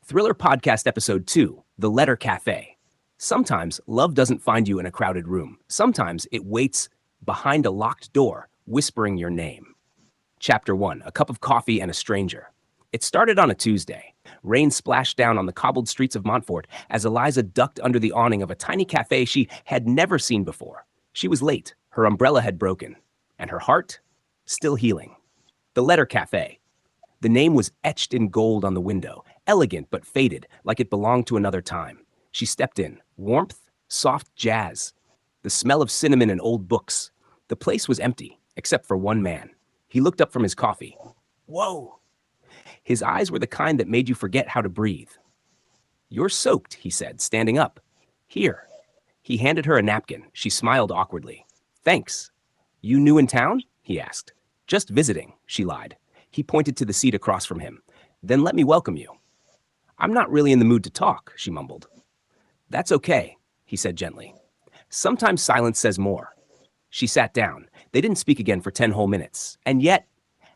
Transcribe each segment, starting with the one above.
Thriller Podcast Episode 2, The Letter Cafe. Sometimes love doesn't find you in a crowded room. Sometimes it waits behind a locked door, whispering your name. Chapter 1, A Cup of Coffee and a Stranger. It started on a Tuesday. Rain splashed down on the cobbled streets of Montfort as Eliza ducked under the awning of a tiny cafe she had never seen before. She was late, her umbrella had broken, and her heart still healing. The Letter Cafe. The name was etched in gold on the window, elegant but faded, like it belonged to another time. She stepped in. Warmth, soft jazz, the smell of cinnamon and old books. The place was empty, except for one man. He looked up from his coffee. Whoa! His eyes were the kind that made you forget how to breathe. You're soaked, he said, standing up. Here. He handed her a napkin. She smiled awkwardly. Thanks. You new in town? He asked. Just visiting, she lied. He pointed to the seat across from him. Then let me welcome you. I'm not really in the mood to talk, she mumbled. That's okay, he said gently. Sometimes silence says more. She sat down. They didn't speak again for 10 whole minutes, and yet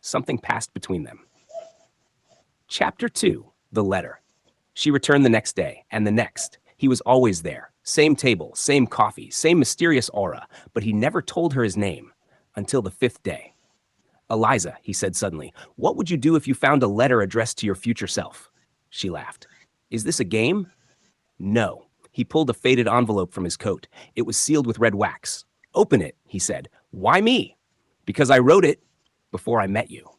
something passed between them. Chapter 2, The Letter. She returned the next day, and the next. He was always there. Same table, same coffee, same mysterious aura, but he never told her his name until the 5th day. Eliza, he said suddenly, what would you do if you found a letter addressed to your future self? She laughed. Is this a game? No. He pulled a faded envelope from his coat. It was sealed with red wax. Open it, he said. Why me? Because I wrote it before I met you.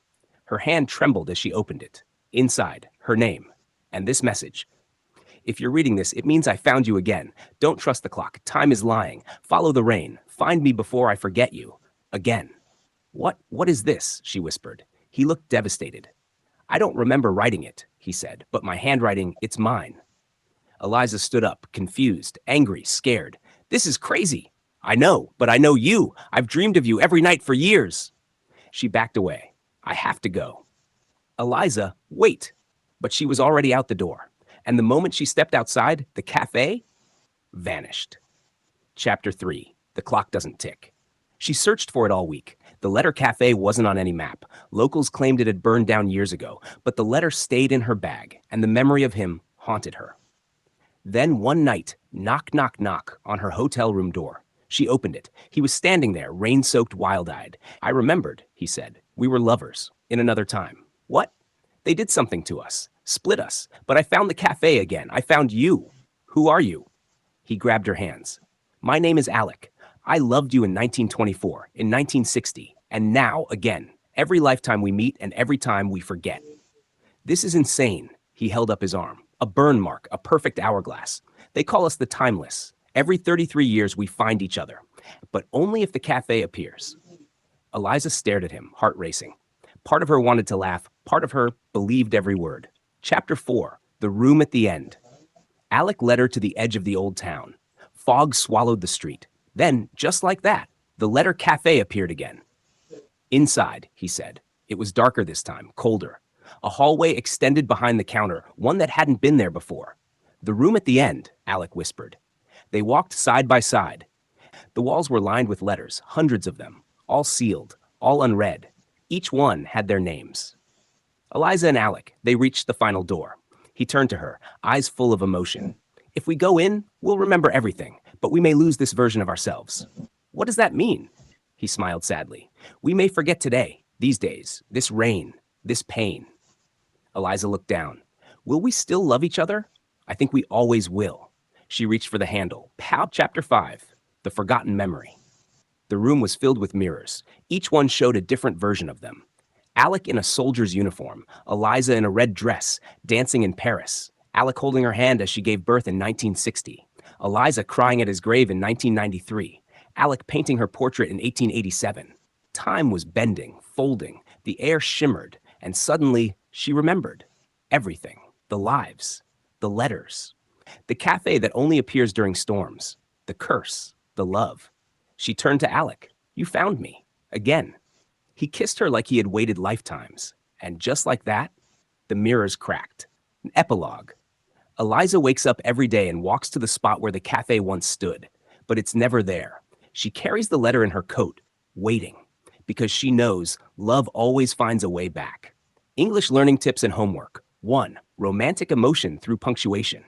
Her hand trembled as she opened it. Inside, her name, and this message. If you're reading this, it means I found you again. Don't trust the clock. Time is lying. Follow the rain. Find me before I forget you. Again. What is this? She whispered. He looked devastated. I don't remember writing it, he said, but my handwriting, it's mine. Eliza stood up, confused, angry, scared. This is crazy. I know, but I know you. I've dreamed of you every night for years. She backed away. I have to go. Eliza, wait. But she was already out the door. And the moment she stepped outside, the cafe vanished. Chapter 3, The Clock Doesn't Tick. She searched for it all week. The Letter Cafe wasn't on any map. Locals claimed it had burned down years ago, but the letter stayed in her bag, and the memory of him haunted her. Then one night, knock, knock, knock on her hotel room door. She opened it. He was standing there, rain-soaked, wild-eyed. I remembered, he said. We were lovers, in another time. What? They did something to us, split us, but I found the cafe again. I found you. Who are you? He grabbed her hands. My name is Alec. I loved you in 1924, in 1960, and now again, every lifetime we meet and every time we forget. This is insane. He held up his arm. A burn mark, a perfect hourglass. They call us the timeless. Every 33 years we find each other, but only if the cafe appears. Eliza stared at him, heart racing. Part of her wanted to laugh, part of her believed every word. Chapter 4, The Room at the End. Alec led her to the edge of the old town. Fog swallowed the street. Then, just like that, the Letter Cafe appeared again. Inside, he said. It was darker this time, colder. A hallway extended behind the counter, one that hadn't been there before. The room at the end, Alec whispered. They walked side by side. The walls were lined with letters, hundreds of them, all sealed, all unread. Each one had their names. Eliza and Alec, they reached the final door. He turned to her, eyes full of emotion. If we go in, we'll remember everything, but we may lose this version of ourselves. What does that mean? He smiled sadly. We may forget today, these days, this rain, this pain. Eliza looked down. Will we still love each other? I think we always will. She reached for the handle. Pow! Chapter 5, The Forgotten Memory. The room was filled with mirrors. Each one showed a different version of them. Alec in a soldier's uniform, Eliza in a red dress, dancing in Paris. Alec holding her hand as she gave birth in 1960. Eliza crying at his grave in 1993. Alec painting her portrait in 1887. Time was bending, folding. The air shimmered, and suddenly she remembered. Everything. The lives. The letters. The cafe that only appears during storms. The curse. The love. She turned to Alec. You found me. Again. He kissed her like he had waited lifetimes. And just like that, the mirrors cracked. An epilogue. Eliza wakes up every day and walks to the spot where the cafe once stood, but it's never there. She carries the letter in her coat, waiting, because she knows love always finds a way back. English learning tips and homework. 1. Romantic emotion through punctuation.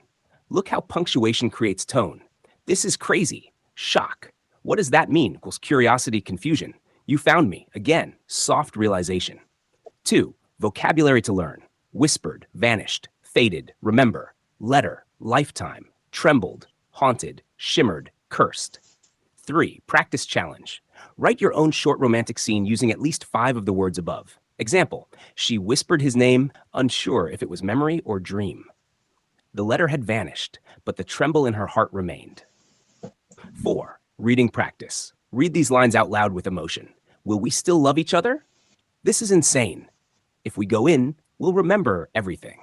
Look how punctuation creates tone. This is crazy. Shock. What does that mean? Equals curiosity, confusion. You found me. Again, soft realization. 2. Vocabulary to learn. Whispered, vanished, faded, remember, letter, lifetime, trembled, haunted, shimmered, cursed. 3. Practice challenge. Write your own short romantic scene using at least 5 of the words above. Example, she whispered his name, unsure if it was memory or dream. The letter had vanished, but the tremble in her heart remained. 4. Reading practice. Read these lines out loud with emotion. Will we still love each other? This is insane. If we go in, we'll remember everything.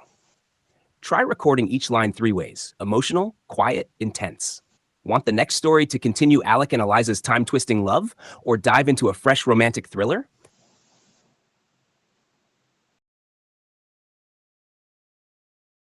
Try recording each line 3 ways: emotional, quiet, intense. Want the next story to continue Alec and Eliza's time-twisting love, or dive into a fresh romantic thriller?